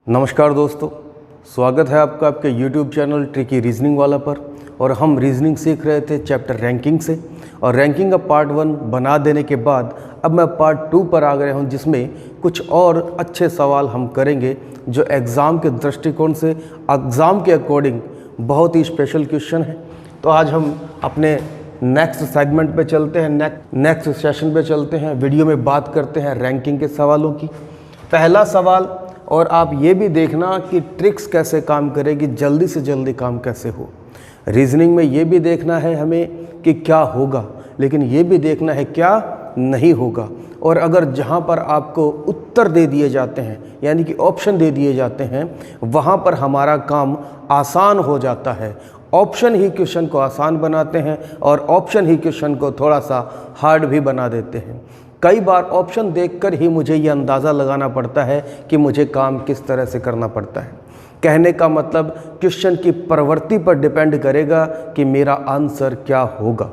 नमस्कार दोस्तों, स्वागत है आपका आपके YouTube चैनल ट्रिकी रीजनिंग वाला पर। और हम रीजनिंग सीख रहे थे चैप्टर रैंकिंग से, और रैंकिंग का पार्ट 1 बना देने के बाद अब मैं पार्ट 2 पर आ गया हूं, जिसमें कुछ और अच्छे सवाल हम करेंगे जो एग्ज़ाम के दृष्टिकोण से, एग्ज़ाम के अकॉर्डिंग बहुत ही स्पेशल क्वेश्चन है। तो आज हम अपने नेक्स्ट सेगमेंट पे चलते हैं, नेक्स्ट सेशन पे चलते हैं। वीडियो में बात करते हैं रैंकिंग के सवालों की। पहला सवाल, और आप ये भी देखना कि ट्रिक्स कैसे काम करेगी, जल्दी से जल्दी काम कैसे हो। रीजनिंग में ये भी देखना है हमें कि क्या होगा, लेकिन ये भी देखना है क्या नहीं होगा। और अगर जहाँ पर आपको उत्तर दे दिए जाते हैं, यानी कि ऑप्शन दे दिए जाते हैं, वहाँ पर हमारा काम आसान हो जाता है। ऑप्शन ही क्वेश्चन को आसान बनाते हैं और ऑप्शन ही क्वेश्चन को थोड़ा सा हार्ड भी बना देते हैं। कई बार ऑप्शन देखकर ही मुझे ये अंदाज़ा लगाना पड़ता है कि मुझे काम किस तरह से करना पड़ता है। कहने का मतलब क्वेश्चन की प्रवृत्ति पर डिपेंड करेगा कि मेरा आंसर क्या होगा।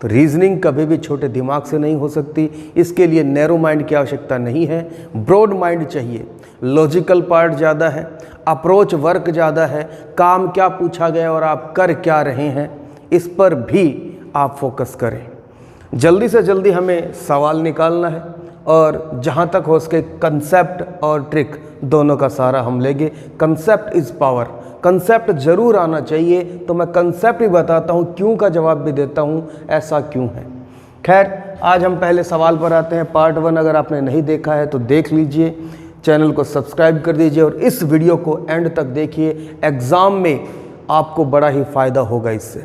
तो रीजनिंग कभी भी छोटे दिमाग से नहीं हो सकती। इसके लिए नैरो माइंड की आवश्यकता नहीं है, ब्रॉड माइंड चाहिए। लॉजिकल पार्ट ज़्यादा है, अप्रोच वर्क ज़्यादा है, काम क्या पूछा गया और आप कर क्या रहे हैं, इस पर भी आप फोकस करें। जल्दी से जल्दी हमें सवाल निकालना है, और जहाँ तक हो सके कंसेप्ट और ट्रिक दोनों का सहारा हम लेंगे। कंसेप्ट इज़ पावर, कंसेप्ट ज़रूर आना चाहिए। तो मैं कंसेप्ट भी बताता हूँ, क्यों का जवाब भी देता हूँ, ऐसा क्यों है। खैर, आज हम पहले सवाल पर आते हैं। पार्ट 1 अगर आपने नहीं देखा है तो देख लीजिए, चैनल को सब्सक्राइब कर दीजिए और इस वीडियो को एंड तक देखिए। एग्ज़ाम में आपको बड़ा ही फ़ायदा होगा इससे।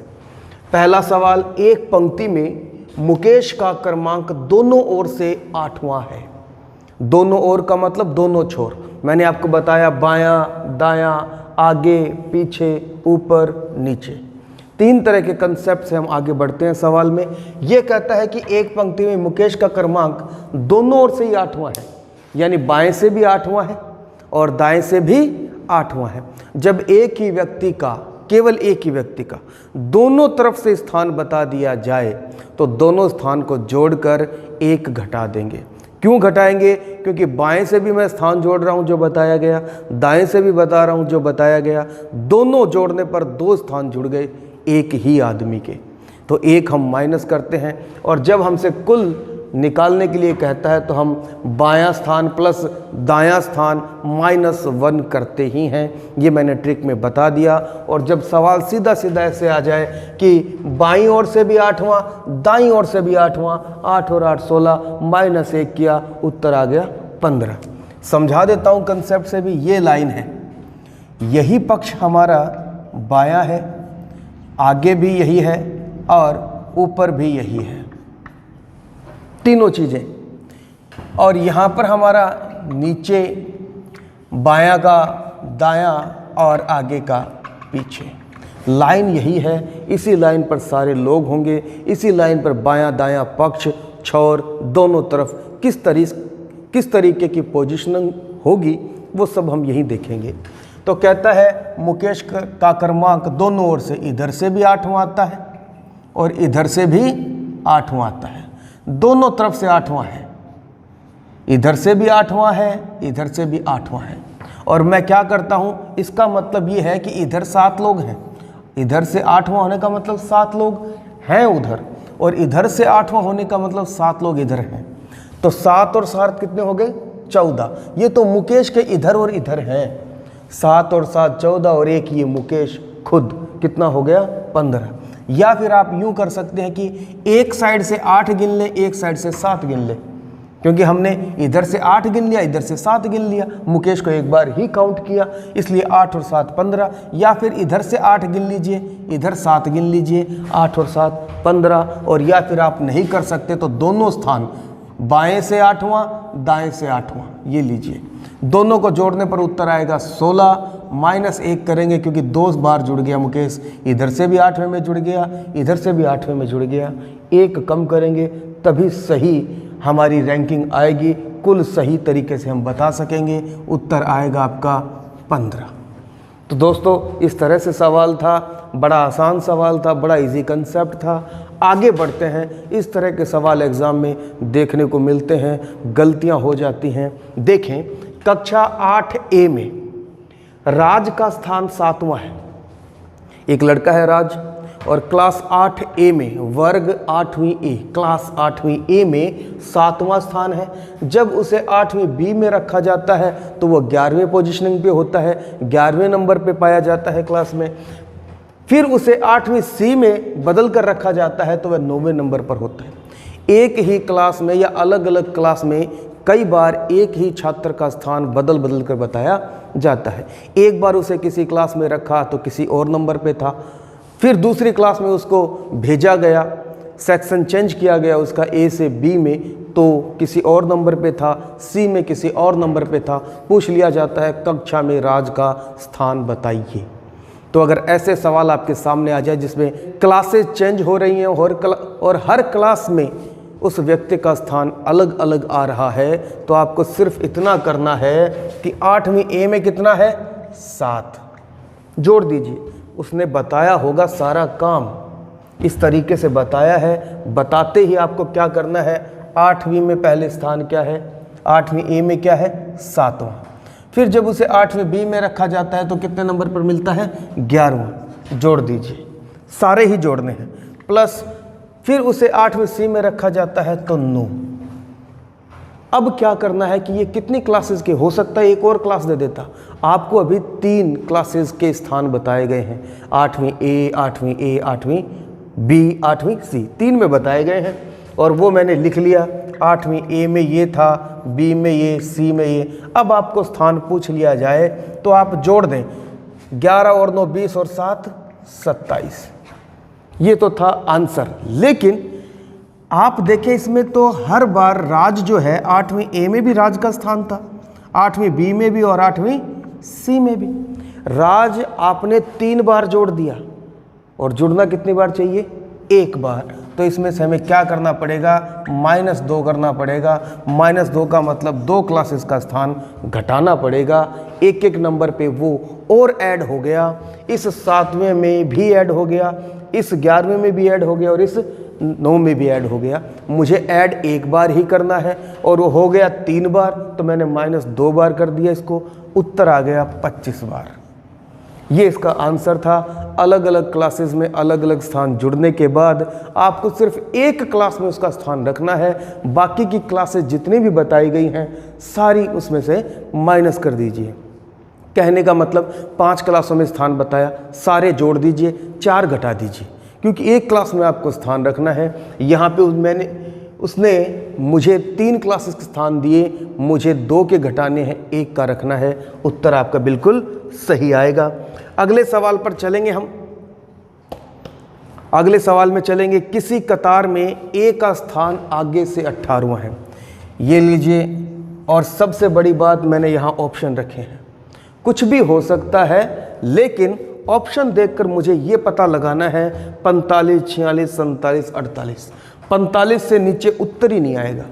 पहला सवाल, एक पंक्ति में मुकेश का क्रमांक दोनों ओर से 8वां है। दोनों ओर का मतलब दोनों छोर। मैंने आपको बताया बायां, दायां, आगे, पीछे, ऊपर, नीचे। 3 तरह के कंसेप्ट से हम आगे बढ़ते हैं सवाल में। यह कहता है कि एक पंक्ति में मुकेश का क्रमांक दोनों ओर से ही 8वां है, यानी बाएं से भी 8वां है और दाएं से भी 8वां है। जब एक ही व्यक्ति का, केवल एक ही व्यक्ति का दोनों तरफ से स्थान बता दिया जाए तो दोनों स्थान को जोड़कर 1 घटा देंगे। क्यों घटाएंगे? क्योंकि बाएं से भी मैं स्थान जोड़ रहा हूं जो बताया गया, दाएं से भी बता रहा हूं जो बताया गया। दोनों जोड़ने पर 2 स्थान जुड़ गए एक ही आदमी के। तो 1 हम माइनस करते हैं, और जब हमसे कुल निकालने के लिए कहता है तो हम बायां स्थान प्लस दायां स्थान -1 करते ही हैं। ये मैंने ट्रिक में बता दिया। और जब सवाल सीधा सीधा ऐसे आ जाए कि बाईं ओर से भी 8वां, दाईं ओर से भी 8वां, 8 और 8 16, -1 किया, उत्तर आ गया 15। समझा देता हूँ कंसेप्ट से भी। ये लाइन है, यही पक्ष हमारा बायां है, आगे भी यही है और ऊपर भी यही है, तीनों चीज़ें। और यहाँ पर हमारा नीचे बायां का दायां और आगे का पीछे। लाइन यही है, इसी लाइन पर सारे लोग होंगे, इसी लाइन पर बायां दायां पक्ष, छोर दोनों तरफ किस तरीके की पोजीशनिंग होगी, वो सब हम यहीं देखेंगे। तो कहता है मुकेश का क्रमांक दोनों ओर से, इधर से भी 8वां आता है और इधर से भी 8वां आता है। दोनों तरफ से 8वां है, इधर से भी 8वां है, इधर से भी 8वां है। और मैं क्या करता हूं, इसका मतलब ये है कि इधर 7 लोग हैं, इधर से 8वां होने का मतलब 7 लोग हैं उधर, और इधर से 8वां होने का मतलब 7 लोग इधर हैं। तो 7 और 7 कितने हो गए? 14। ये तो मुकेश के इधर और इधर हैं। 7 और 7 14, और एक ये मुकेश खुद, कितना हो गया? 15। या फिर आप यूं कर सकते हैं कि एक साइड से 8 गिन ले, एक साइड से 7 गिन ले, क्योंकि हमने इधर से 8 गिन लिया, इधर से 7 गिन लिया, मुकेश को एक बार ही काउंट किया, इसलिए 8 और 7 15। या फिर इधर से 8 गिन लीजिए, इधर 7 गिन लीजिए, 8 और 7 15। और या फिर आप नहीं कर सकते तो दोनों स्थान, बाएं से 8वां, दाएं से 8वां, ये लीजिए। दोनों को जोड़ने पर उत्तर आएगा 16। -1 करेंगे क्योंकि 2 बार जुड़ गया मुकेश, इधर से भी 8वें में जुड़ गया, इधर से भी 8वें में जुड़ गया। 1 कम करेंगे तभी सही हमारी रैंकिंग आएगी, कुल सही तरीके से हम बता सकेंगे। उत्तर आएगा आपका 15। तो दोस्तों, इस तरह से सवाल था, बड़ा आसान सवाल था, बड़ा इजी कंसेप्ट था। आगे बढ़ते हैं। इस तरह के सवाल एग्ज़ाम में देखने को मिलते हैं, गलतियां हो जाती हैं। देखें, कक्षा 8A में राज का स्थान 7वां है। एक लड़का है राज और क्लास 8A में, वर्ग 8वीं ए, क्लास 8वीं ए में 7वां स्थान है। जब उसे 8वीं बी में रखा जाता है तो वो 11वें पोजीशनिंग पे होता है, 11वें नंबर पे पाया जाता है क्लास में। फिर उसे 8वीं सी में बदल कर रखा जाता है तो वह 9वें नंबर पर होता है। एक ही क्लास में या अलग अलग क्लास में कई बार एक ही छात्र का स्थान बदल बदल कर बताया जाता है। एक बार उसे किसी क्लास में रखा तो किसी और नंबर पे था, फिर दूसरी क्लास में उसको भेजा गया, सेक्शन चेंज किया गया उसका ए से बी में, तो किसी और नंबर पे था, सी में किसी और नंबर पे था। पूछ लिया जाता है कक्षा में राज का स्थान बताइए। तो अगर ऐसे सवाल आपके सामने आ जाए जिसमें क्लासेस चेंज हो रही हैं और हर क्लास में उस व्यक्ति का स्थान अलग अलग आ रहा है, तो आपको सिर्फ इतना करना है कि 8वीं ए में कितना है, 7 जोड़ दीजिए। उसने बताया होगा सारा काम, इस तरीके से बताया है। बताते ही आपको क्या करना है, 8वीं में पहले स्थान क्या है, 8वीं ए में क्या है, 7वां। फिर जब उसे 8वीं बी में रखा जाता है तो कितने नंबर पर मिलता है, 11वां। जोड़ दीजिए, सारे ही जोड़ने हैं। प्लस फिर उसे 8वीं सी में रखा जाता है तो 9। अब क्या करना है कि ये कितनी क्लासेस के हो सकता है, एक और क्लास दे देता। आपको अभी 3 क्लासेस के स्थान बताए गए हैं, 8वीं ए, 8वीं ए, 8वीं बी, 8वीं सी, 3 में बताए गए हैं। और वो मैंने लिख लिया, 8वीं ए में ये था, बी में ये, सी में ये। अब आपको स्थान पूछ लिया जाए तो आप जोड़ दें, 11 और 9 20 और 7 27। ये तो था आंसर। लेकिन आप देखें इसमें तो हर बार राज जो है 8वीं ए में भी राज का स्थान था, 8वीं बी में भी और 8वीं सी में भी। राज आपने 3 बार जोड़ दिया और जुड़ना कितनी बार चाहिए, 1 बार। तो इसमें से हमें क्या करना पड़ेगा, -2 करना पड़ेगा। -2 का मतलब 2 क्लासेस का स्थान घटाना पड़ेगा। एक एक नंबर पे वो और ऐड हो गया, इस 7वें में भी ऐड हो गया, इस 11वें में भी ऐड हो गया और इस 9 में भी ऐड हो गया। मुझे ऐड 1 बार ही करना है और वो हो गया 3 बार, तो मैंने -2 बार कर दिया इसको। उत्तर आ गया 25 बार। ये इसका आंसर था। अलग अलग क्लासेस में अलग अलग स्थान जुड़ने के बाद आपको सिर्फ एक क्लास में उसका स्थान रखना है। बाकी की क्लासेस जितनी भी बताई गई हैं सारी उसमें से माइनस कर दीजिए। कहने का मतलब 5 क्लासों में स्थान बताया, सारे जोड़ दीजिए, 4 घटा दीजिए, क्योंकि एक क्लास में आपको स्थान रखना है। यहाँ पे उसने मुझे 3 क्लासेस के स्थान दिए, मुझे 2 के घटाने हैं, 1 का रखना है। उत्तर आपका बिल्कुल सही आएगा। अगले सवाल पर चलेंगे हम। अगले सवाल में चलेंगे, किसी कतार में ए का स्थान आगे से 18वां है। ये लीजिए, और सबसे बड़ी बात मैंने यहाँ ऑप्शन रखे हैं। कुछ भी हो सकता है, लेकिन ऑप्शन देखकर मुझे ये पता लगाना है 45, 46, 47, 48। 45 से नीचे उत्तर ही नहीं आएगा।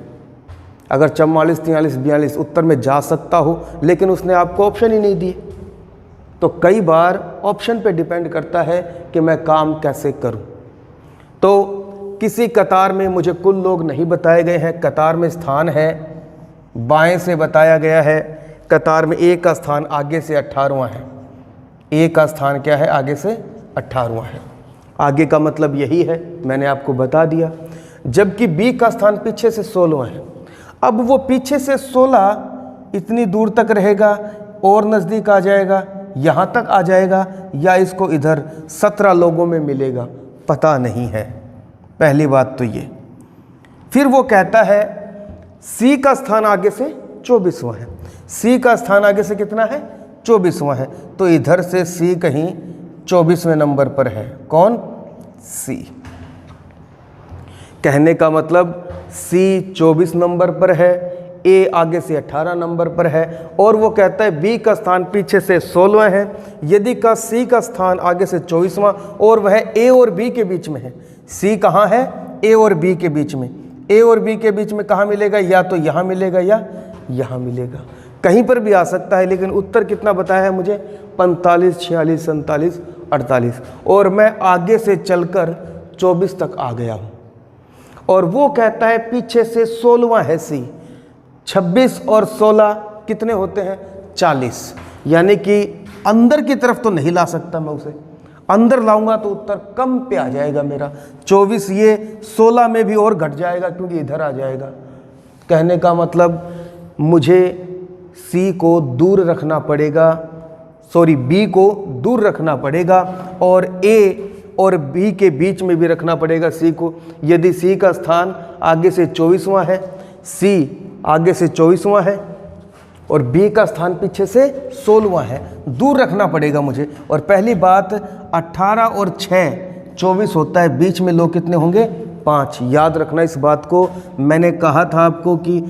अगर 44, 43, 42 उत्तर में जा सकता हो, लेकिन उसने आपको ऑप्शन ही नहीं दिए। तो कई बार ऑप्शन पे डिपेंड करता है कि मैं काम कैसे करूं। तो किसी कतार में मुझे कुल लोग नहीं बताए गए हैं, कतार में स्थान है, बाएं से बताया गया है। कतार में ए का स्थान आगे से 18वां है। ए का स्थान क्या है, आगे से 18वां है। आगे का मतलब यही है, मैंने आपको बता दिया। जबकि बी का स्थान पीछे से 16वां है। अब वो पीछे से 16 इतनी दूर तक रहेगा और नज़दीक आ जाएगा, यहाँ तक आ जाएगा, या इसको इधर 17 लोगों में मिलेगा, पता नहीं है। पहली बात तो ये। फिर वो कहता है सी का स्थान आगे से 24वां है। सी का स्थान आगे से कितना है, 24वां है। तो इधर से सी कहीं 24वें नंबर पर है। कौन, सी। कहने का मतलब सी 24 नंबर पर है, ए आगे से 18 नंबर पर है, और वो कहता है बी का स्थान पीछे से 16वां है। यदि का सी का स्थान आगे से 24वां और वह ए और बी के बीच में है। सी कहाँ है, ए और बी के बीच में। ए और बी के बीच में कहाँ मिलेगा, या तो यहाँ मिलेगा या यहाँ मिलेगा, कहीं पर भी आ सकता है। लेकिन उत्तर कितना बताया है मुझे, 45, 46, 47, 48, और मैं आगे से चलकर 24 तक आ गया हूँ। और वो कहता है पीछे से 16वां है सी। 26 और 16 कितने होते हैं, 40, यानी कि अंदर की तरफ तो नहीं ला सकता मैं उसे, अंदर लाऊंगा तो उत्तर कम पे आ जाएगा मेरा 24, ये 16 में भी और घट जाएगा क्योंकि इधर आ जाएगा। कहने का मतलब मुझे सी को दूर रखना पड़ेगा, सॉरी बी को दूर रखना पड़ेगा और ए और बी के बीच में भी रखना पड़ेगा सी को। यदि सी का स्थान आगे से 24वां है, सी आगे से 24वां है और बी का स्थान पीछे से 16वां है, दूर रखना पड़ेगा मुझे। और पहली बात 18 और 6 24 होता है, बीच में लोग कितने होंगे 5। याद रखना इस बात को, मैंने कहा था आपको कि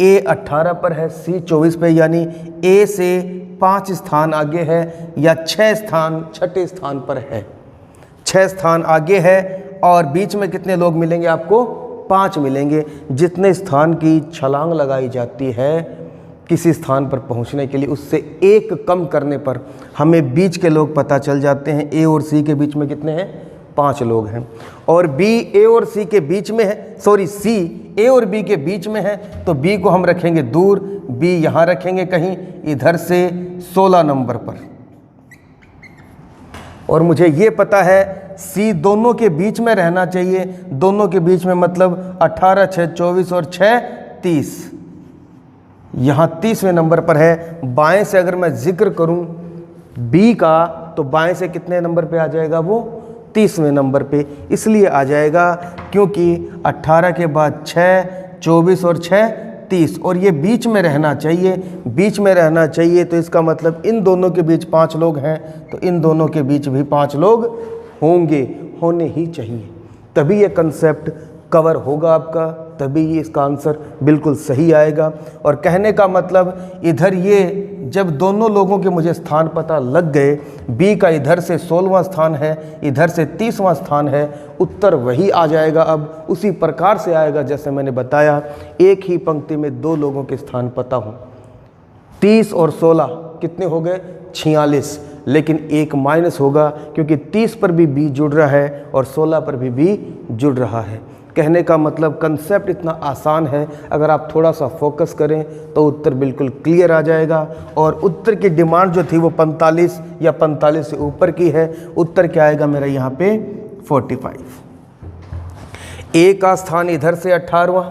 ए 18 पर है, सी 24 पे, यानी ए से 5 स्थान आगे है या 6 स्थान छठे स्थान पर है, 6 स्थान आगे है और बीच में कितने लोग मिलेंगे आपको 5 मिलेंगे। जितने स्थान की छलांग लगाई जाती है किसी स्थान पर पहुंचने के लिए, उससे एक कम करने पर हमें बीच के लोग पता चल जाते हैं। ए और सी के बीच में कितने हैं 5 लोग हैं और बी ए और सी के बीच में है, सॉरी सी ए और बी के बीच में है तो बी को हम रखेंगे दूर, बी यहाँ रखेंगे कहीं इधर से 16 नंबर पर। और मुझे ये पता है सी दोनों के बीच में रहना चाहिए, दोनों के बीच में मतलब 18 6 24 और 6 30, यहाँ 30वें नंबर पर है। बाएं से अगर मैं जिक्र करूं बी का तो बाएं से कितने नंबर पे आ जाएगा वो 30वें नंबर पे, इसलिए आ जाएगा क्योंकि 18 के बाद 6 24 और 6 30 और ये बीच में रहना चाहिए, बीच में रहना चाहिए। तो इसका मतलब इन दोनों के बीच 5 लोग हैं तो इन दोनों के बीच भी 5 लोग होंगे, होने ही चाहिए, तभी ये कंसेप्ट कवर होगा आपका, तभी ये इसका आंसर बिल्कुल सही आएगा। और कहने का मतलब इधर ये जब दोनों लोगों के मुझे स्थान पता लग गए, बी का इधर से 16वां स्थान है, इधर से 30वां स्थान है, उत्तर वही आ जाएगा। अब उसी प्रकार से आएगा जैसे मैंने बताया, एक ही पंक्ति में 2 लोगों के स्थान पता हो। 30 और 16 कितने हो गए 46, लेकिन एक माइनस होगा क्योंकि 30 पर भी बी जुड़ रहा है और 16 पर भी बी जुड़ रहा है। कहने का मतलब कंसेप्ट इतना आसान है, अगर आप थोड़ा सा फोकस करें तो उत्तर बिल्कुल क्लियर आ जाएगा। और उत्तर की डिमांड जो थी वो 45 या 45 से ऊपर की है। उत्तर क्या आएगा मेरा यहाँ पे 45। ए का स्थान इधर से 18वां,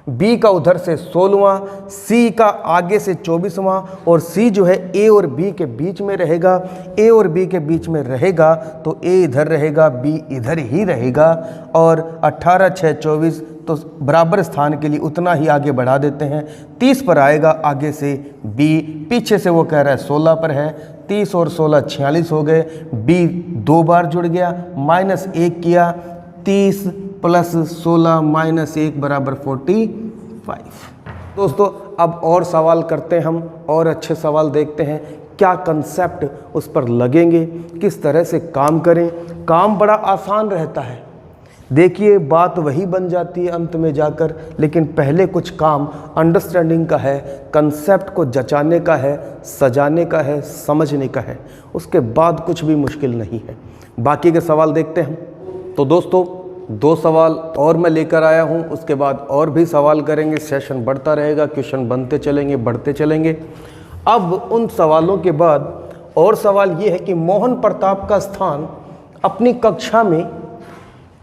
बी का उधर से 16वां, सी का आगे से 24वां और सी जो है ए और बी के बीच में रहेगा। ए और बी के बीच में रहेगा तो ए इधर रहेगा, बी इधर ही रहेगा और 18 6 24 तो बराबर स्थान के लिए उतना ही आगे बढ़ा देते हैं। 30 पर आएगा आगे से बी, पीछे से वो कह रहा है 16 पर है। 30 और 16 46 हो गए, बी 2 बार जुड़ गया, -1 किया, 30 + 16 - 1 बराबर 45। दोस्तों अब और सवाल करते हैं हम, और अच्छे सवाल देखते हैं क्या कंसेप्ट उस पर लगेंगे, किस तरह से काम करें। काम बड़ा आसान रहता है, देखिए बात वही बन जाती है अंत में जाकर, लेकिन पहले कुछ काम अंडरस्टैंडिंग का है, कंसेप्ट को जचाने का है, सजाने का है, समझने का है, उसके बाद कुछ भी मुश्किल नहीं है। बाकी के सवाल देखते हैं। तो दोस्तों 2 सवाल और मैं लेकर आया हूं, उसके बाद और भी सवाल करेंगे, सेशन बढ़ता रहेगा, क्वेश्चन बनते चलेंगे, बढ़ते चलेंगे। अब उन सवालों के बाद और सवाल ये है कि मोहन प्रताप का स्थान अपनी कक्षा में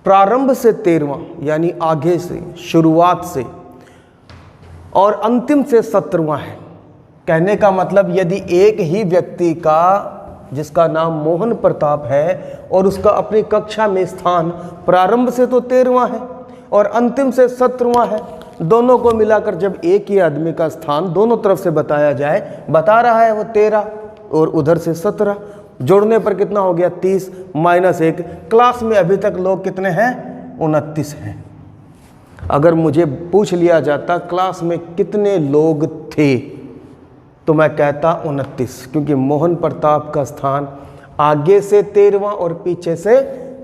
प्रारंभ से 13वां यानी आगे से, शुरुआत से, और अंतिम से 17वां है। कहने का मतलब यदि एक ही व्यक्ति का जिसका नाम मोहन प्रताप है और उसका अपनी कक्षा में स्थान प्रारंभ से तो 13वां है और अंतिम से 17वां है, दोनों को मिलाकर जब एक ही आदमी का स्थान दोनों तरफ से बताया जाए, बता रहा है वो 13 और उधर से 17, जोड़ने पर कितना हो गया 30 - 1। क्लास में अभी तक लोग कितने हैं 29 हैं। अगर मुझे पूछ लिया जाता क्लास में कितने लोग थे तो मैं कहता 29, क्योंकि मोहन प्रताप का स्थान आगे से 13वां और पीछे से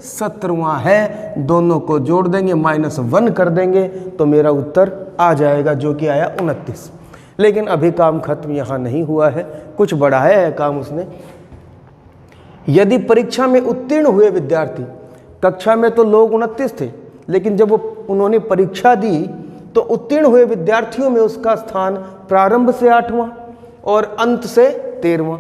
17वां है। दोनों को जोड़ देंगे, -1 कर देंगे तो मेरा उत्तर आ जाएगा जो कि आया 29। लेकिन अभी काम खत्म यहाँ नहीं हुआ है, कुछ बढ़ाया है काम उसने। यदि परीक्षा में उत्तीर्ण हुए विद्यार्थी, कक्षा में तो लोग 29 थे, लेकिन जब उन्होंने परीक्षा दी तो उत्तीर्ण हुए विद्यार्थियों में उसका स्थान प्रारंभ से 8वां और अंत से 13वां।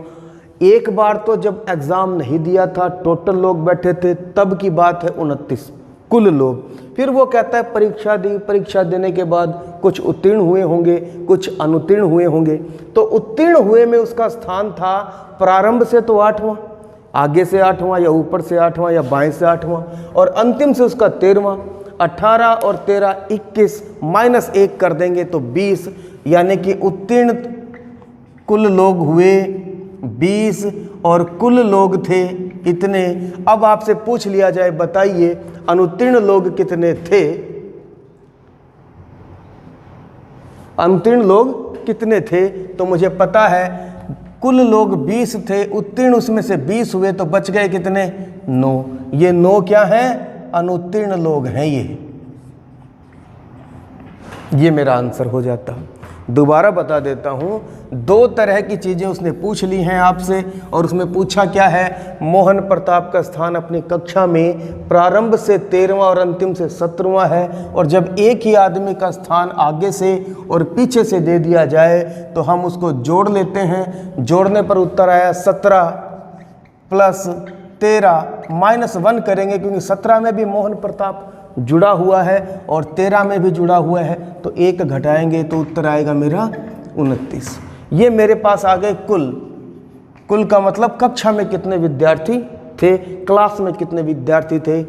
एक बार तो जब एग्ज़ाम नहीं दिया था, टोटल लोग बैठे थे, तब की बात है 29 कुल लोग। फिर वो कहता है परीक्षा दी, परीक्षा देने के बाद कुछ उत्तीर्ण हुए होंगे, कुछ अनुत्तीर्ण हुए होंगे। तो उत्तीर्ण हुए में उसका स्थान था प्रारंभ से तो 8वां, आगे से 8वां या ऊपर से 8वां या बाएं से 8वां, और अंतिम से उसका 13वां। 18 और 13 21 माइनस 1 कर देंगे तो 20, यानी कि उत्तीर्ण कुल लोग हुए 20 और कुल लोग थे इतने। अब आपसे पूछ लिया जाए, बताइए अनुत्तीर्ण लोग कितने थे? अनुत्तीर्ण लोग कितने थे? तो मुझे पता है कुल लोग 20 थे, उत्तीर्ण उसमें से 20 हुए, तो बच गए कितने? 9। ये 9 क्या है? अनुत्तीर्ण लोग हैं ये मेरा आंसर हो जाता। दोबारा बता देता हूँ, 2 तरह की चीज़ें उसने पूछ ली हैं आपसे, और उसमें पूछा क्या है? मोहन प्रताप का स्थान अपनी कक्षा में प्रारंभ से 13वां और अंतिम से 17वां है। और जब एक ही आदमी का स्थान आगे से और पीछे से दे दिया जाए तो हम उसको जोड़ लेते हैं। जोड़ने पर उत्तर आया 17 प्लस 13 माइनस 1 करेंगे, क्योंकि 17 में भी मोहन प्रताप जुड़ा हुआ है और 13 में भी जुड़ा हुआ है, तो 1 घटाएंगे तो उत्तर आएगा मेरा 29। ये मेरे पास आ गए कुल का मतलब कक्षा में कितने विद्यार्थी थे, क्लास में कितने विद्यार्थी थे।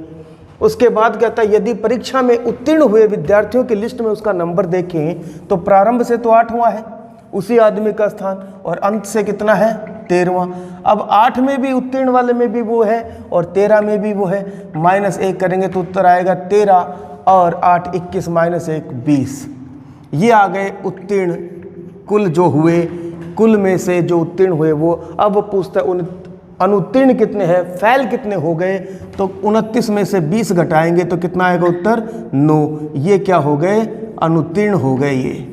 उसके बाद कहता है यदि परीक्षा में उत्तीर्ण हुए विद्यार्थियों की लिस्ट में उसका नंबर देखें तो प्रारंभ से तो 8वां है उसी आदमी का स्थान, और अंत से कितना है? 13वां। अब 8 में भी उत्तीर्ण वाले में भी वो है और 13 में भी वो है, माइनस 1 करेंगे तो उत्तर आएगा 13 और 8 21 माइनस 1 20। ये आ गए उत्तीर्ण कुल जो हुए, कुल में से जो उत्तीर्ण हुए वो। अब वो पूछता है अनुत्तीर्ण कितने हैं, फेल कितने हो गए? तो 29 में से 20 घटाएंगे तो कितना आएगा उत्तर? 9। ये क्या हो गए? अनुत्तीर्ण हो गए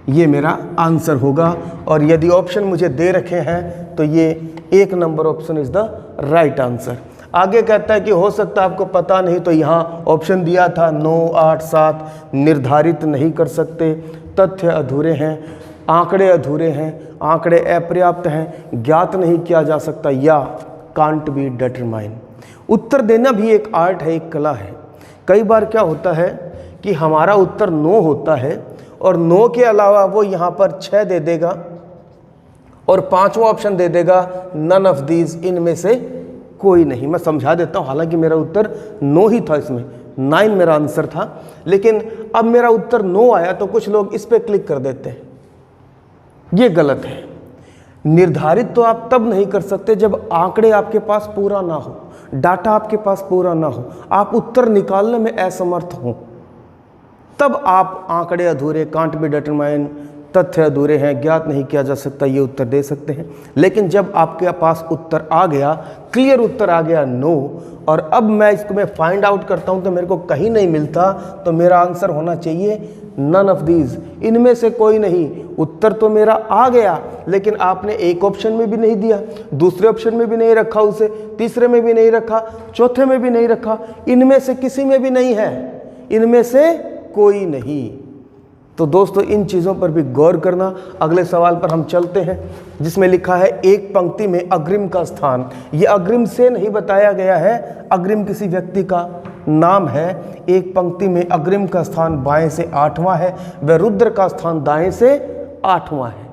ये मेरा आंसर होगा। और यदि ऑप्शन मुझे दे रखे हैं तो ये 1 number option is the right answer. आगे कहता है कि हो सकता है आपको पता नहीं, तो यहाँ ऑप्शन दिया था 9 8 7 निर्धारित नहीं कर सकते, तथ्य अधूरे हैं, आंकड़े अधूरे हैं, आंकड़े अपर्याप्त हैं, ज्ञात नहीं किया जा सकता, या कांट बी डिटरमाइन। उत्तर देना भी एक आर्ट है, एक कला है। कई बार क्या होता है कि हमारा उत्तर 9 होता है और 9 के अलावा वो यहाँ पर 6 दे देगा और 5वां ऑप्शन दे देगा नन ऑफ दीज, इनमें से कोई नहीं। मैं समझा देता हूँ, हालांकि मेरा उत्तर 9 ही था, इसमें 9 मेरा आंसर था, लेकिन अब मेरा उत्तर 9 आया तो कुछ लोग इस पर क्लिक कर देते हैं। ये गलत है। निर्धारित तो आप तब नहीं कर सकते जब आंकड़े आपके पास पूरा ना हो, डाटा आपके पास पूरा ना हो, आप उत्तर निकालने में असमर्थ हों, तब आप आंकड़े अधूरे, कांट बी डिटरमाइन, तथ्य अधूरे हैं, ज्ञात नहीं किया जा सकता, ये उत्तर दे सकते हैं। लेकिन जब आपके पास उत्तर आ गया, क्लियर उत्तर आ गया 9, और अब मैं इसको मैं फाइंड आउट करता हूं तो मेरे को कहीं नहीं मिलता, तो मेरा आंसर होना चाहिए नन ऑफ दीज, इनमें से कोई नहीं। उत्तर तो मेरा आ गया, लेकिन आपने एक ऑप्शन में भी नहीं दिया, दूसरे ऑप्शन में भी नहीं रखा उसे, तीसरे में भी नहीं रखा, चौथे में भी नहीं रखा, इनमें से किसी में भी नहीं है, इनमें से कोई नहीं। तो दोस्तों इन चीज़ों पर भी गौर करना। अगले सवाल पर हम चलते हैं, जिसमें लिखा है एक पंक्ति में अग्रिम का स्थान। ये अग्रिम से नहीं बताया गया है, अग्रिम किसी व्यक्ति का नाम है। एक पंक्ति में अग्रिम का स्थान बाएं से 8वां है, व रुद्र का स्थान दाएं से 8वां है।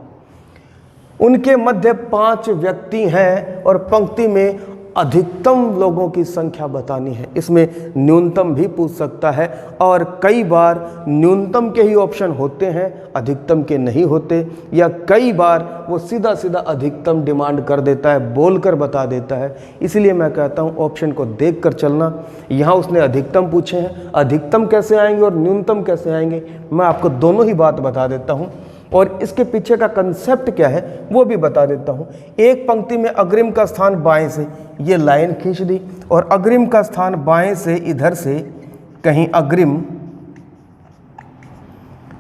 उनके मध्य 5 व्यक्ति हैं और पंक्ति में अधिकतम लोगों की संख्या बतानी है। इसमें न्यूनतम भी पूछ सकता है, और कई बार न्यूनतम के ही ऑप्शन होते हैं, अधिकतम के नहीं होते, या कई बार वो सीधा सीधा अधिकतम डिमांड कर देता है, बोलकर बता देता है। इसलिए मैं कहता हूँ ऑप्शन को देख कर चलना। यहाँ उसने अधिकतम पूछे हैं, अधिकतम कैसे आएंगे और न्यूनतम कैसे आएंगे, मैं आपको दोनों ही बात बता देता हूँ, और इसके पीछे का कंसेप्ट क्या है वो भी बता देता हूँ। एक पंक्ति में अग्रिम का स्थान बाएं से, ये लाइन खींच दी, और अग्रिम का स्थान बाएं से इधर से कहीं अग्रिम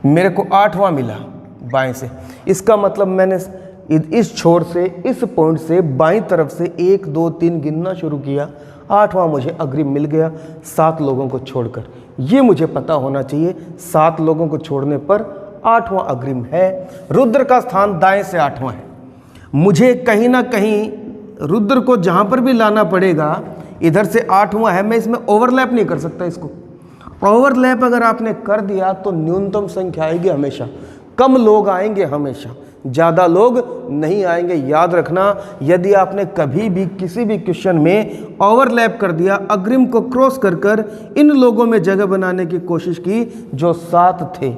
मेरे को 8वां मिला बाएं से। इसका मतलब मैंने इस छोर से, इस पॉइंट से बाईं तरफ से 1 2 3 गिनना शुरू किया, 8वां मुझे अग्रिम मिल गया 7 लोगों को छोड़कर। ये मुझे पता होना चाहिए, 7 लोगों को छोड़ने पर 8वां अग्रिम है। रुद्र का स्थान दाएं से 8वां है। मुझे कहीं ना कहीं रुद्र को जहाँ पर भी लाना पड़ेगा, इधर से 8 हुआ है, मैं इसमें ओवरलैप नहीं कर सकता इसको। ओवरलैप अगर आपने कर दिया तो न्यूनतम संख्या आएगी हमेशा, कम लोग आएंगे हमेशा, ज़्यादा लोग नहीं आएंगे। याद रखना, यदि आपने कभी भी किसी भी क्वेश्चन में ओवरलैप कर दिया, अग्रिम को क्रॉस कर कर इन लोगों में जगह बनाने की कोशिश की जो 7 थे,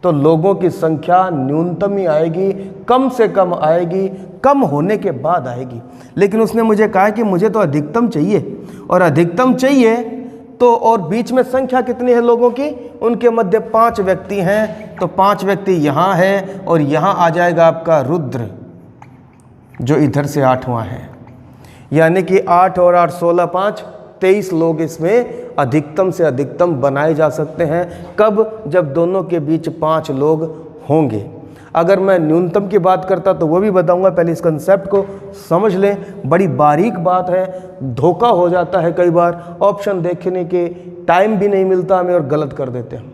तो लोगों की संख्या न्यूनतम ही आएगी, कम से कम आएगी, कम होने के बाद आएगी। लेकिन उसने मुझे कहा कि मुझे तो अधिकतम चाहिए, और अधिकतम चाहिए तो, और बीच में संख्या कितनी है लोगों की, उनके मध्य 5 व्यक्ति हैं, तो 5 व्यक्ति यहाँ है और यहाँ आ जाएगा आपका रुद्र जो इधर से 8वां है। यानी कि 8 और 8 16 5 23 लोग इसमें अधिकतम से अधिकतम बनाए जा सकते हैं। कब? जब दोनों के बीच 5 लोग होंगे। अगर मैं न्यूनतम की बात करता तो वो भी बताऊंगा, पहले इस कंसेप्ट को समझ लें, बड़ी बारीक बात है, धोखा हो जाता है कई बार, ऑप्शन देखने के टाइम भी नहीं मिलता हमें और गलत कर देते हैं।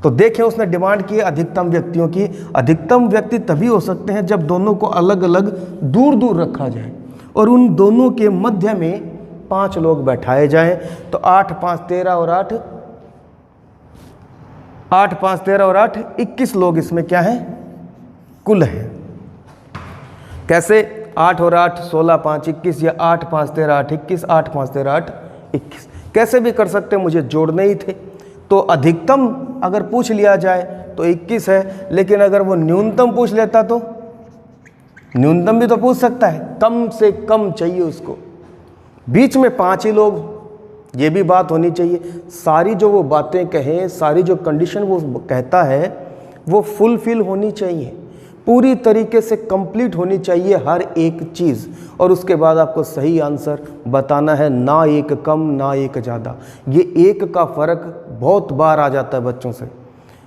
तो देखें, उसने डिमांड की अधिकतम व्यक्तियों की। अधिकतम व्यक्ति तभी हो सकते हैं जब दोनों को अलग अलग दूर दूर रखा जाए और उन दोनों के मध्य में 5 लोग बैठाए जाएं। तो 8 5 13 और 8 5 13 और 8 21 लोग इसमें क्या हैं? कुल है। कैसे? 8 और 8 16 5 21, या 8 5 13 8 21, 8 5 13 8 21, कैसे भी कर सकते, मुझे जोड़ने ही थे। तो अधिकतम अगर पूछ लिया जाए तो 21 है, लेकिन अगर वो न्यूनतम पूछ लेता तो न्यूनतम भी तो पूछ सकता है, कम से कम चाहिए उसको। बीच में 5 ही लोग, ये भी बात होनी चाहिए। सारी जो वो बातें कहें, सारी जो कंडीशन वो कहता है वो फुलफिल होनी चाहिए, पूरी तरीके से कंप्लीट होनी चाहिए हर एक चीज़। और उसके बाद आपको सही आंसर बताना है, ना एक कम ना एक ज़्यादा। ये एक का फ़र्क बहुत बार आ जाता है बच्चों से,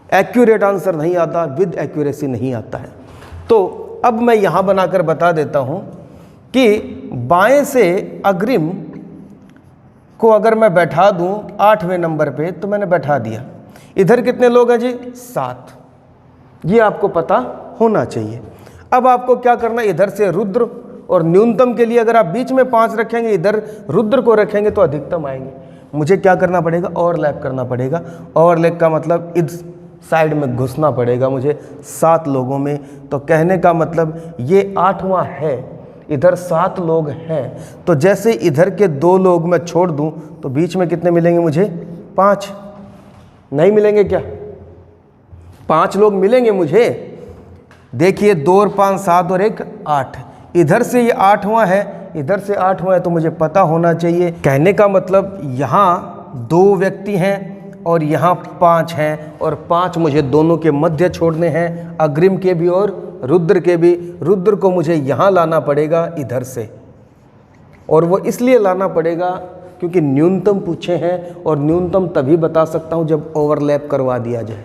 एक्यूरेट आंसर नहीं आता, विद एक्यूरेसी नहीं आता है। तो अब मैं यहाँ बनाकर बता देता हूँ कि बाएं से अग्रिम को अगर मैं बैठा दूँ 8वें नंबर पे, तो मैंने बैठा दिया। इधर कितने लोग हैं जी? 7। ये आपको पता होना चाहिए। अब आपको क्या करना है, इधर से रुद्र, और न्यूनतम के लिए अगर आप बीच में 5 रखेंगे, इधर रुद्र को रखेंगे तो अधिकतम आएंगे। मुझे क्या करना पड़ेगा? ओवरलैप करना पड़ेगा। ओवरलैप का मतलब इस साइड में घुसना पड़ेगा मुझे 7 लोगों में। तो कहने का मतलब ये 8वां है, इधर 7 लोग हैं, तो जैसे इधर के 2 लोग मैं छोड़ दूं तो बीच में कितने मिलेंगे मुझे? 5। नहीं मिलेंगे क्या? 5 लोग मिलेंगे मुझे। देखिए 2 और 5 7 और 1 8, इधर से ये 8वां है, इधर से 8वां है, तो मुझे पता होना चाहिए। कहने का मतलब यहाँ 2 व्यक्ति हैं और यहाँ 5 हैं, और 5 मुझे दोनों के मध्य छोड़ने हैं, अग्रिम के भी और रुद्र के भी। रुद्र को मुझे यहाँ लाना पड़ेगा इधर से, और वो इसलिए लाना पड़ेगा क्योंकि न्यूनतम पूछे हैं, और न्यूनतम तभी बता सकता हूँ जब ओवरलैप करवा दिया जाए।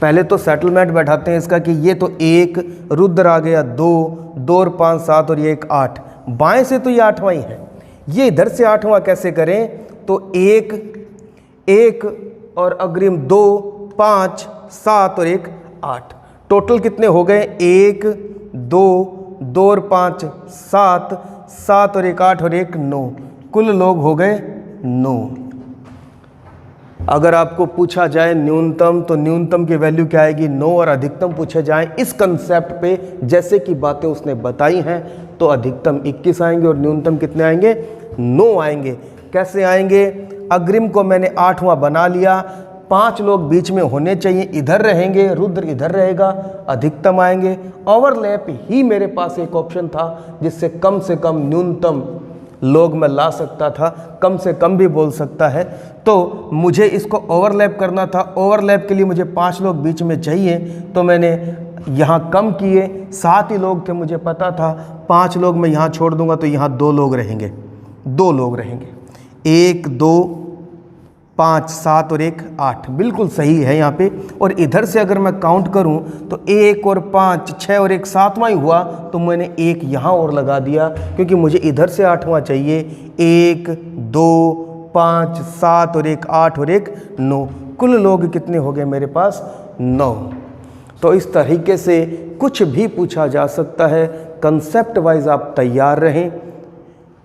पहले तो सेटलमेंट बैठाते हैं इसका कि ये तो 1 रुद्र आ गया, 2 और 5 7 और ये 1 8। बाएं से तो ये 8वां ही है, ये इधर से 8वां कैसे करें? तो 1 और अग्रिम 2 5 7 और 1 8, टोटल कितने हो गए? 1 2 और 5 7, 7 और 1 8 और 1 9, कुल लोग हो गए 9। अगर आपको पूछा जाए न्यूनतम, तो न्यूनतम की वैल्यू क्या आएगी? 9। और अधिकतम पूछे जाए इस कंसेप्ट पे, जैसे कि बातें उसने बताई हैं, तो अधिकतम 21 आएंगे और न्यूनतम कितने आएंगे? 9 आएंगे। कैसे आएंगे? अग्रिम को मैंने 8वां बना लिया, 5 लोग बीच में होने चाहिए, इधर रहेंगे, रुद्र इधर रहेगा, अधिकतम आएंगे। ओवरलैप ही मेरे पास एक ऑप्शन था जिससे कम से कम न्यूनतम लोग मैं ला सकता था, कम से कम भी बोल सकता है। तो मुझे इसको ओवरलैप करना था। ओवरलैप के लिए मुझे 5 लोग बीच में चाहिए, तो मैंने यहाँ कम किए, 7 ही लोग थे, मुझे पता था 5 लोग मैं यहाँ छोड़ दूंगा तो यहाँ 2 लोग रहेंगे, 2 लोग रहेंगे। 1 2 5 7 और 1 8, बिल्कुल सही है यहाँ पे। और इधर से अगर मैं काउंट करूँ तो 1 और 5 6 और 1 7वां ही हुआ, तो मैंने 1 यहाँ और लगा दिया क्योंकि मुझे इधर से 8वां चाहिए। 1 2 5 7 और 1 8 और 1 9, कुल लोग कितने हो गए मेरे पास? 9। तो इस तरीके से कुछ भी पूछा जा सकता है। कंसेप्ट वाइज आप तैयार रहें।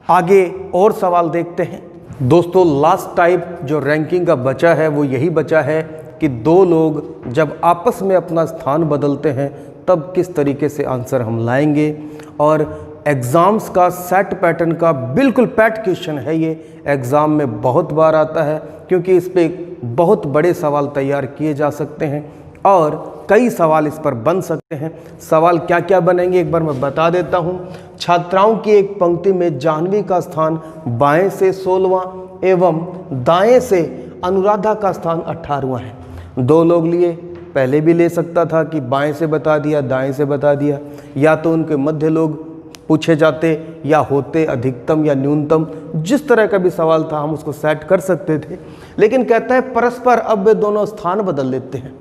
आगे और सवाल देखते हैं। दोस्तों लास्ट टाइप जो रैंकिंग का बचा है वो यही बचा है कि दो लोग जब आपस में अपना स्थान बदलते हैं तब किस तरीके से आंसर हम लाएंगे। और एग्ज़ाम्स का सेट पैटर्न का बिल्कुल पैट क्वेश्चन है ये, एग्ज़ाम में बहुत बार आता है क्योंकि इस पे बहुत बड़े सवाल तैयार किए जा सकते हैं और कई सवाल इस पर बन सकते हैं। सवाल क्या क्या बनेंगे एक बार मैं बता देता हूँ। छात्राओं की एक पंक्ति में जाह्नवी का स्थान बाएं से 16वां एवं दाएं से अनुराधा का स्थान 18वां है। दो लोग लिए, पहले भी ले सकता था कि बाएं से बता दिया दाएं से बता दिया, या तो उनके मध्य लोग पूछे जाते या होते अधिकतम या न्यूनतम, जिस तरह का भी सवाल था हम उसको सेट कर सकते थे। लेकिन कहता है परस्पर अब वे दोनों स्थान बदल लेते हैं,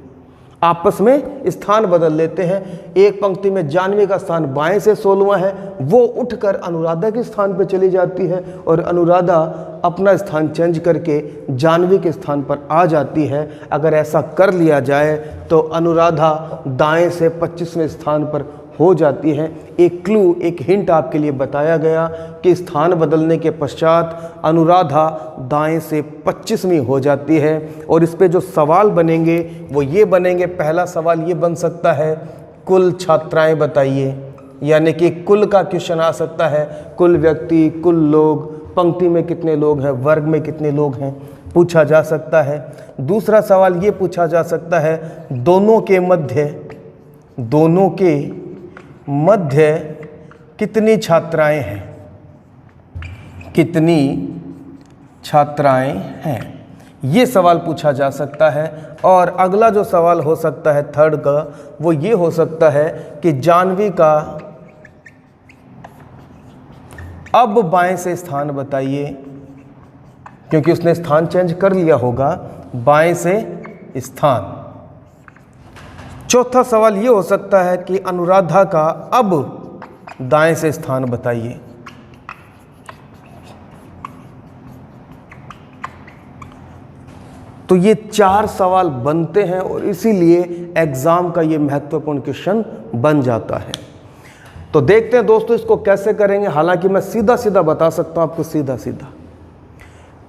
आपस में स्थान बदल लेते हैं। एक पंक्ति में जाह्नवी का स्थान बाएं से 16वां है, वो उठकर अनुराधा के स्थान पर चली जाती है और अनुराधा अपना स्थान चेंज करके जाह्नवी के स्थान पर आ जाती है। अगर ऐसा कर लिया जाए तो अनुराधा दाएं से 25वें स्थान पर हो जाती है। एक क्लू, एक हिंट आपके लिए बताया गया कि स्थान बदलने के पश्चात अनुराधा दाएं से 25वीं हो जाती है। और इस पे जो सवाल बनेंगे वो ये बनेंगे। पहला सवाल ये बन सकता है कुल छात्राएं बताइए, यानी कि कुल का क्वेश्चन आ सकता है। कुल व्यक्ति, कुल लोग, पंक्ति में कितने लोग हैं, वर्ग में कितने लोग हैं, पूछा जा सकता है। दूसरा सवाल ये पूछा जा सकता है दोनों के मध्य कितनी छात्राएं हैं, कितनी छात्राएं हैं, ये सवाल पूछा जा सकता है। और अगला जो सवाल हो सकता है थर्ड का, वो ये हो सकता है कि जाह्नवी का अब बाएं से स्थान बताइए, क्योंकि उसने स्थान चेंज कर लिया होगा, बाएं से स्थान। चौथा सवाल ये हो सकता है कि अनुराधा का अब दाएं से स्थान बताइए। तो ये 4 सवाल बनते हैं और इसीलिए एग्जाम का ये महत्वपूर्ण क्वेश्चन बन जाता है। तो देखते हैं दोस्तों इसको कैसे करेंगे। हालांकि मैं सीधा सीधा बता सकता हूं आपको, सीधा सीधा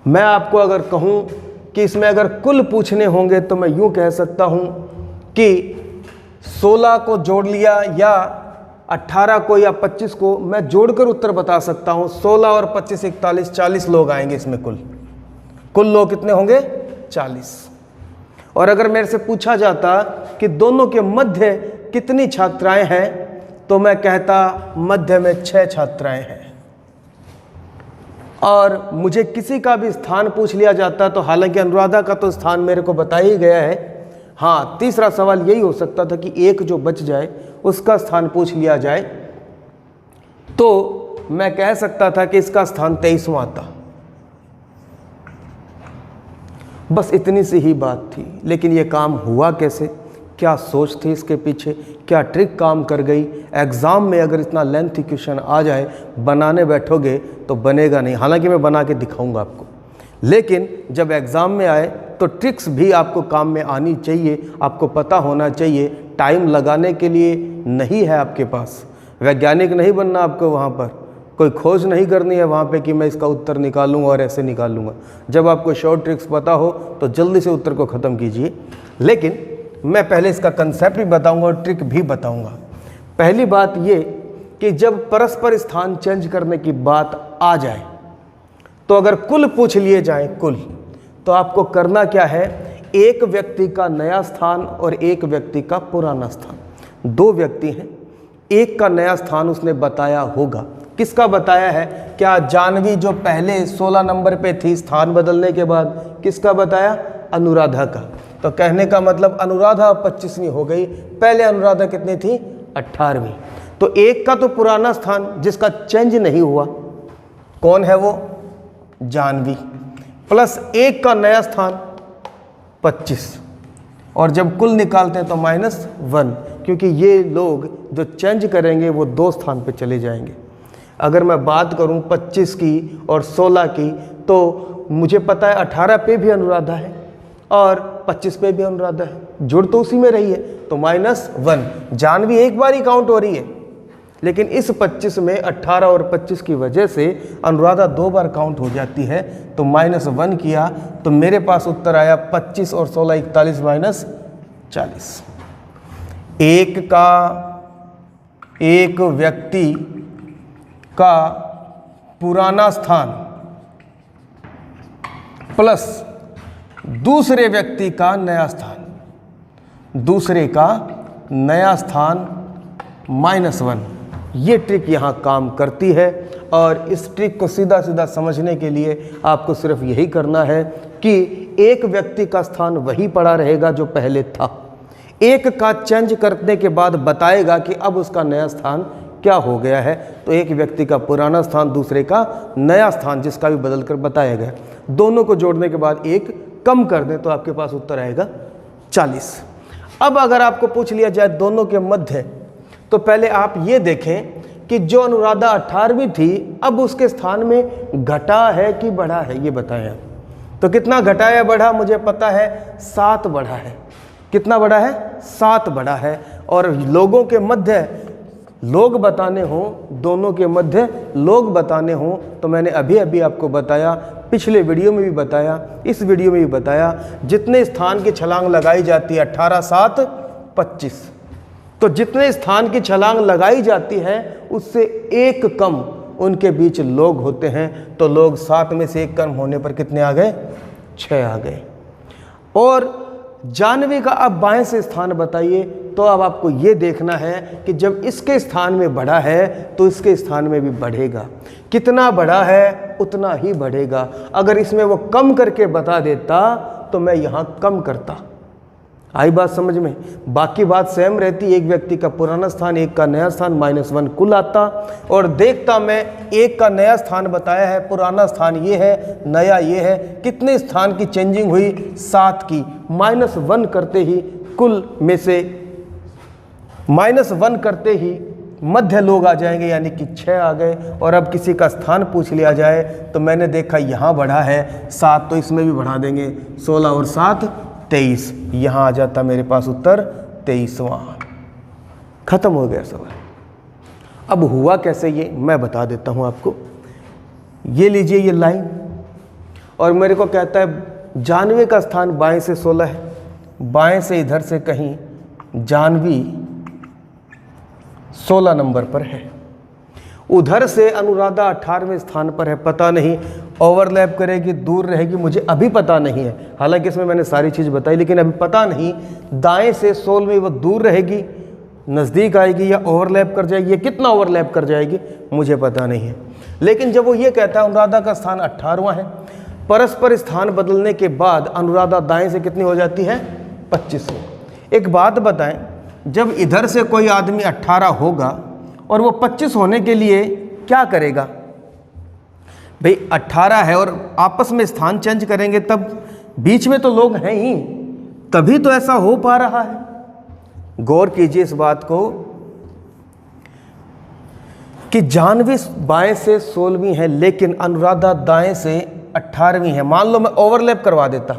मैं आपको अगर कहूं कि इसमें अगर कुल पूछने होंगे तो मैं यूं कह सकता हूं कि 16 को जोड़ लिया या 18 को या 25 को मैं जोड़कर उत्तर बता सकता हूं। 16 और 25 41 40 लोग आएंगे इसमें। कुल लोग कितने होंगे? 40। और अगर मेरे से पूछा जाता कि दोनों के मध्य कितनी छात्राएं हैं तो मैं कहता मध्य में 6 छात्राएं हैं। और मुझे किसी का भी स्थान पूछ लिया जाता तो हालांकि अनुराधा का तो स्थान मेरे को बता ही गया है। हाँ, तीसरा सवाल यही हो सकता था कि एक जो बच जाए उसका स्थान पूछ लिया जाए, तो मैं कह सकता था कि इसका स्थान 23वां आता। बस इतनी सी ही बात थी। लेकिन ये काम हुआ कैसे, क्या सोच थी इसके पीछे, क्या ट्रिक काम कर गई। एग्ज़ाम में अगर इतना लेंथी क्वेश्चन आ जाए, बनाने बैठोगे तो बनेगा नहीं। हालांकि मैं बना के दिखाऊंगा आपको, लेकिन जब एग्ज़ाम में आए तो ट्रिक्स भी आपको काम में आनी चाहिए, आपको पता होना चाहिए। टाइम लगाने के लिए नहीं है आपके पास, वैज्ञानिक नहीं बनना आपको, वहाँ पर कोई खोज नहीं करनी है वहाँ पे कि मैं इसका उत्तर निकालूंगा और ऐसे निकालूंगा। जब आपको शॉर्ट ट्रिक्स पता हो तो जल्दी से उत्तर को ख़त्म कीजिए। लेकिन मैं पहले इसका कंसेप्ट भी बताऊंगा और ट्रिक भी बताऊंगा। पहली बात ये कि जब परस्पर स्थान चेंज करने की बात आ जाए तो अगर कुल पूछ लिए जाए कुल, तो आपको करना क्या है, एक व्यक्ति का नया स्थान और एक व्यक्ति का पुराना स्थान। 2 व्यक्ति हैं, एक का नया स्थान उसने बताया होगा। किसका बताया है? क्या जाह्नवी जो पहले 16 नंबर पे थी स्थान बदलने के बाद, किसका बताया? अनुराधा का। तो कहने का मतलब अनुराधा 25वीं हो गई, पहले अनुराधा कितनी थी? 18वीं। तो एक का तो पुराना स्थान जिसका चेंज नहीं हुआ, कौन है वो? जाह्नवी, प्लस एक का नया स्थान 25, और जब कुल निकालते हैं तो -1, क्योंकि ये लोग जो चेंज करेंगे वो 2 स्थान पे चले जाएंगे। अगर मैं बात करूं 25 की और 16 की, तो मुझे पता है 18 पे भी अनुराधा है और 25 पे भी अनुराधा है, जुड़ तो उसी में रही है, तो -1। जानवी एक बार ही काउंट हो रही है, लेकिन इस 25 में 18 और 25 की वजह से अनुराधा 2 बार काउंट हो जाती है, तो -1 किया तो मेरे पास उत्तर आया 25 और 16 41 -40। एक व्यक्ति का पुराना स्थान प्लस दूसरे व्यक्ति का नया स्थान, दूसरे का नया स्थान -1, ये ट्रिक यहाँ काम करती है। और इस ट्रिक को सीधा सीधा समझने के लिए आपको सिर्फ यही करना है कि एक व्यक्ति का स्थान वही पड़ा रहेगा जो पहले था, एक का चेंज करने के बाद बताएगा कि अब उसका नया स्थान क्या हो गया है। तो एक व्यक्ति का पुराना स्थान, दूसरे का नया स्थान, जिसका भी बदल कर बताया गया, दोनों को जोड़ने के बाद एक कम कर दें तो आपके पास उत्तर आएगा 40। अब अगर आपको पूछ लिया जाए दोनों के मध्य, तो पहले आप ये देखें कि जो अनुराधा 18वीं थी, अब उसके स्थान में घटा है कि बढ़ा है, ये बताएं आप। तो कितना घटा या बढ़ा मुझे पता है, 7 बढ़ा है। कितना बढ़ा है? 7 बढ़ा है। और लोगों के मध्य लोग बताने हों, दोनों के मध्य लोग बताने हों, तो मैंने अभी अभी आपको बताया, पिछले वीडियो में भी बताया, इस वीडियो में भी बताया, जितने स्थान की छलांग लगाई जाती है 18, 7, 25, तो जितने स्थान की छलांग लगाई जाती है उससे एक कम उनके बीच लोग होते हैं। तो लोग 7 में से 1 कम होने पर कितने आ गए? 6 आ गए। और जानवी का अब बाएं से स्थान बताइए, तो अब आपको ये देखना है कि जब इसके स्थान में बढ़ा है तो इसके स्थान में भी बढ़ेगा। कितना बढ़ा है उतना ही बढ़ेगा। अगर इसमें वो कम करके बता देता तो मैं यहाँ कम करता। आई बात समझ में? बाकी बात सेम रहती, एक व्यक्ति का पुराना स्थान, एक का नया स्थान, -1 कुल आता। और देखता मैं एक का नया स्थान बताया है, पुराना स्थान ये है, नया ये है, कितने स्थान की चेंजिंग हुई? 7 की। -1 करते ही कुल में से -1 करते ही मध्य लोग आ जाएंगे, यानी कि 6 आ गए। और अब किसी का स्थान पूछ लिया जाए तो मैंने देखा यहाँ बढ़ा है 7, तो इसमें भी बढ़ा देंगे, 16 और 7 23, यहाँ आ जाता मेरे पास उत्तर 23वां। खत्म हो गया सवाल। अब हुआ कैसे ये मैं बता देता हूँ आपको। ये लीजिए ये लाइन, और मेरे को कहता है जानवी का स्थान बाएं से 16 है, बाएं से इधर से कहीं जानवी 16 नंबर पर है, उधर से अनुराधा 18वें स्थान पर है। पता नहीं ओवरलैप करेगी, दूर रहेगी, मुझे अभी पता नहीं है। हालांकि इसमें मैंने सारी चीज़ बताई, लेकिन अभी पता नहीं दाएं से 16वें वो दूर रहेगी, नज़दीक आएगी, या ओवरलैप कर जाएगी, या कितना ओवरलैप कर जाएगी मुझे पता नहीं है। लेकिन जब वो ये कहता है अनुराधा का स्थान 18वां है, परस्पर स्थान बदलने के बाद अनुराधा दाएं से कितनी हो जाती है? 25। एक बात बताएं, जब इधर से कोई आदमी 18 होगा और वो 25 होने के लिए क्या करेगा? भाई 18 है और आपस में स्थान चेंज करेंगे, तब बीच में तो लोग हैं ही, तभी तो ऐसा हो पा रहा है। गौर कीजिए इस बात को कि जानवी बाएं से 16वीं है, लेकिन अनुराधा दाएं से 18वीं है। मान लो मैं ओवरलैप करवा देता,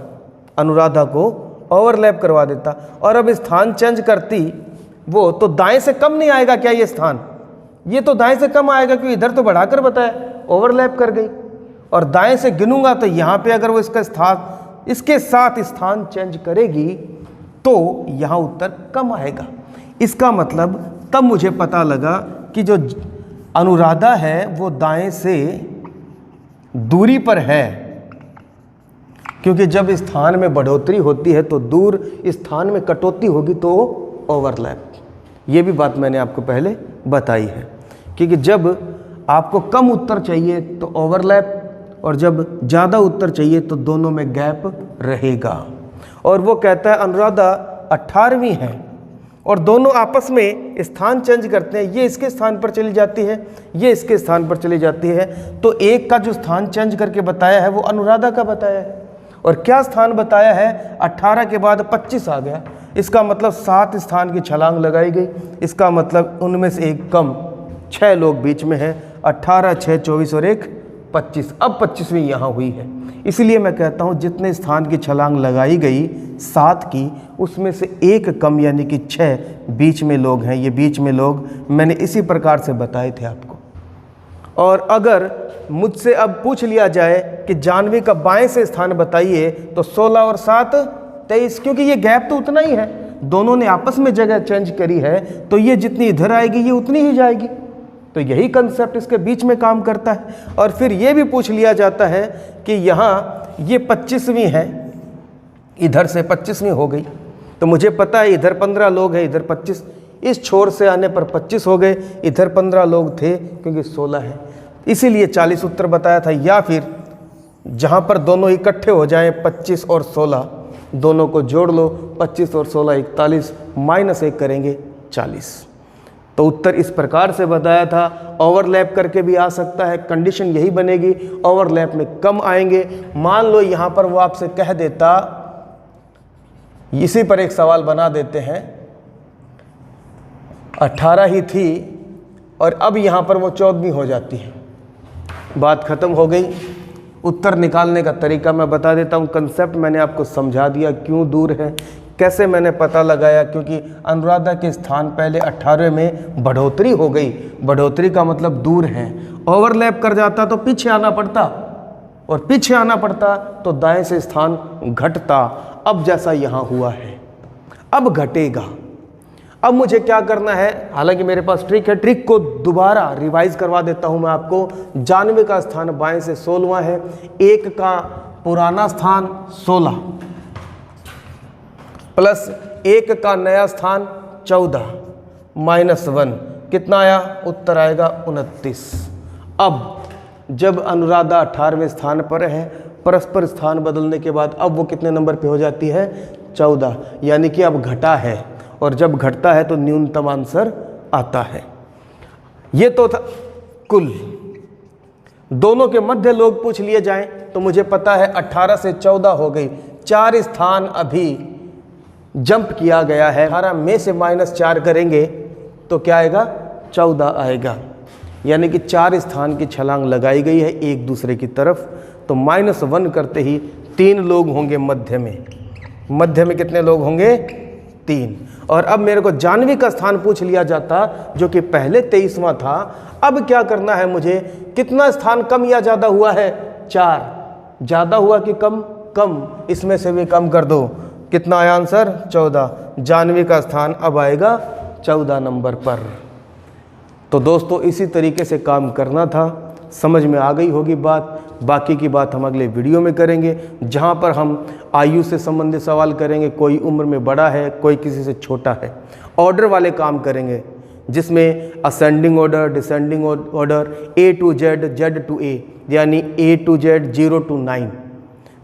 अनुराधा को ओवरलैप करवा देता, और अब स्थान चेंज करती वो, तो दाएं से कम नहीं आएगा क्या ये स्थान? ये तो दाएं से कम आएगा, क्योंकि इधर तो बढ़ाकर बताया, ओवरलैप कर गई। और दाएं से गिनूंगा तो यहाँ पे अगर वो इसका स्थान इसके साथ स्थान चेंज करेगी तो यहाँ उत्तर कम आएगा। इसका मतलब तब मुझे पता लगा कि जो अनुराधा है वो दाएं से दूरी पर है, क्योंकि जब स्थान में बढ़ोतरी होती है तो दूर, स्थान में कटौती होगी तो ओवरलैप। ये भी बात मैंने आपको पहले बताई है, क्योंकि जब आपको कम उत्तर चाहिए तो ओवरलैप, और जब ज़्यादा उत्तर चाहिए तो दोनों में गैप रहेगा। और वो कहता है अनुराधा 18वीं है और दोनों आपस में स्थान चेंज करते हैं, ये इसके स्थान पर चली जाती है, ये इसके स्थान पर चली जाती है, तो एक का जो स्थान चेंज करके बताया है वो अनुराधा का बताया है। और क्या स्थान बताया है? 18 के बाद 25 आ गया, इसका मतलब 7 स्थान की छलांग लगाई गई। इसका मतलब उनमें से एक कम, 6 लोग बीच में हैं, 18, 6, 24 और 1 25, अब 25वीं यहाँ हुई है। इसलिए मैं कहता हूँ जितने स्थान की छलांग लगाई गई 7 की, उसमें से एक कम यानी कि 6 बीच में लोग हैं। ये बीच में लोग मैंने इसी प्रकार से बताए थे आपको। और अगर मुझसे अब पूछ लिया जाए कि जाह्नवी का बाएं से स्थान बताइए, तो 16 और 7 23, क्योंकि ये गैप तो उतना ही है, दोनों ने आपस में जगह चेंज करी है, तो ये जितनी इधर आएगी ये उतनी ही जाएगी। तो यही कंसेप्ट इसके बीच में काम करता है। और फिर ये भी पूछ लिया जाता है कि यहाँ ये 25वीं है, इधर से 25वीं हो गई, तो मुझे पता है इधर 15 लोग हैं, इधर 25, इस छोर से आने पर 25 हो गए, इधर 15 लोग थे क्योंकि 16 है, इसीलिए 40 उत्तर बताया था। या फिर जहाँ पर दोनों इकट्ठे हो जाएं 25 और 16, दोनों को जोड़ लो, 25 और 16 41, -1 करेंगे 40। तो उत्तर इस प्रकार से बताया था। ओवरलैप करके भी आ सकता है, कंडीशन यही बनेगी, ओवरलैप में कम आएंगे। मान लो यहाँ पर वो आपसे कह देता, इसी पर एक सवाल बना देते हैं, 18 ही थी और अब यहाँ पर वो 14वीं हो जाती है, बात खत्म हो गई। उत्तर निकालने का तरीका मैं बता देता हूँ, कंसेप्ट मैंने आपको समझा दिया, क्यों दूर है, कैसे मैंने पता लगाया, क्योंकि अनुराधा के स्थान पहले 18 में बढ़ोतरी हो गई, बढ़ोतरी का मतलब दूर है, ओवरलैप कर जाता तो पीछे आना पड़ता, और पीछे आना पड़ता तो दाएं से स्थान घटता। अब जैसा यहाँ हुआ है अब घटेगा। अब मुझे क्या करना है, हालांकि मेरे पास ट्रिक है, ट्रिक को दोबारा रिवाइज करवा देता हूं मैं आपको। जाह्नवी का स्थान बाएं से 16वां है, 1 का पुराना स्थान 16 प्लस 1 का नया स्थान 14 -1 कितना आया, उत्तर आएगा 29। अब जब अनुराधा 18वें स्थान पर है, परस्पर स्थान बदलने के बाद अब वो कितने नंबर पे हो जाती है, 14, यानी कि अब घटा है, और जब घटता है तो न्यूनतम आंसर आता है। ये तो था कुल। दोनों के मध्य लोग पूछ लिए जाएं तो मुझे पता है 18 से 14 हो गई, 4 स्थान अभी जंप किया गया है। 18 में से -4 करेंगे तो क्या आएगा, 14 आएगा, यानी कि 4 स्थान की छलांग लगाई गई है एक दूसरे की तरफ। तो -1 करते ही 3 लोग होंगे मध्य में, मध्य में कितने लोग होंगे, 3। और अब मेरे को जाह्नवी का स्थान पूछ लिया जाता जो कि पहले 23वां था। अब क्या करना है मुझे, कितना स्थान कम या ज़्यादा हुआ है, 4, ज़्यादा हुआ कि कम, कम, इसमें से भी कम कर दो, कितना आया आंसर, 14। जाह्नवी का स्थान अब आएगा 14 नंबर पर। तो दोस्तों इसी तरीके से काम करना था, समझ में आ गई होगी बात। बाकी की बात हम अगले वीडियो में करेंगे, जहां पर हम आयु से संबंधित सवाल करेंगे, कोई उम्र में बड़ा है, कोई किसी से छोटा है। ऑर्डर वाले काम करेंगे जिसमें ascending order, descending order, A to Z, Z to A, यानी A to Z 0 to 9,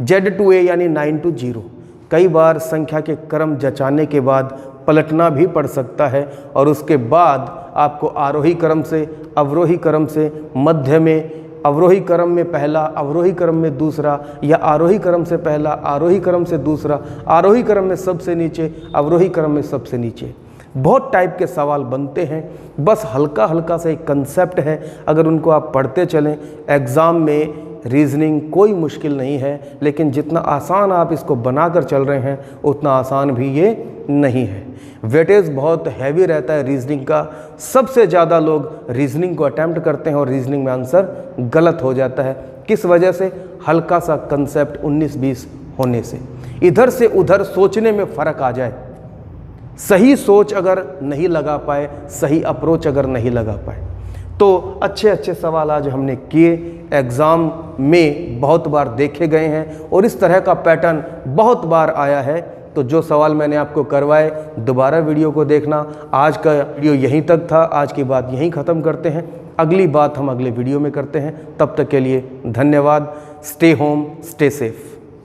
Z to A यानी 9 to 0। कई बार संख्या के क्रम जचाने के बाद पलटना भी पड़ सकता है, और उसके बाद आपको आरोही क्रम से, अवरोही क्रम से, मध्य में, अवरोही क्रम में पहला, अवरोही क्रम में दूसरा, या आरोही क्रम से पहला, आरोही क्रम से दूसरा, आरोही क्रम में सबसे नीचे, अवरोही क्रम में सबसे नीचे, बहुत टाइप के सवाल बनते हैं। बस हल्का हल्का सा एक कंसेप्ट है, अगर उनको आप पढ़ते चलें, एग्ज़ाम में रीजनिंग कोई मुश्किल नहीं है, लेकिन जितना आसान आप इसको बनाकर चल रहे हैं उतना आसान भी ये नहीं है। वेटेज बहुत हैवी रहता है रीजनिंग का, सबसे ज़्यादा लोग रीजनिंग को अटैम्प्ट करते हैं और रीजनिंग में आंसर गलत हो जाता है। किस वजह से, हल्का सा कंसेप्ट 19-20 होने से, इधर से उधर सोचने में फ़र्क आ जाए, सही सोच अगर नहीं लगा पाए, सही अप्रोच अगर नहीं लगा पाए। तो अच्छे अच्छे सवाल आज हमने किए, एग्ज़ाम में बहुत बार देखे गए हैं और इस तरह का पैटर्न बहुत बार आया है। तो जो सवाल मैंने आपको करवाए, दोबारा वीडियो को देखना। आज का वीडियो यहीं तक था, आज की बात यहीं ख़त्म करते हैं, अगली बात हम अगले वीडियो में करते हैं। तब तक के लिए धन्यवाद। Stay home, stay safe.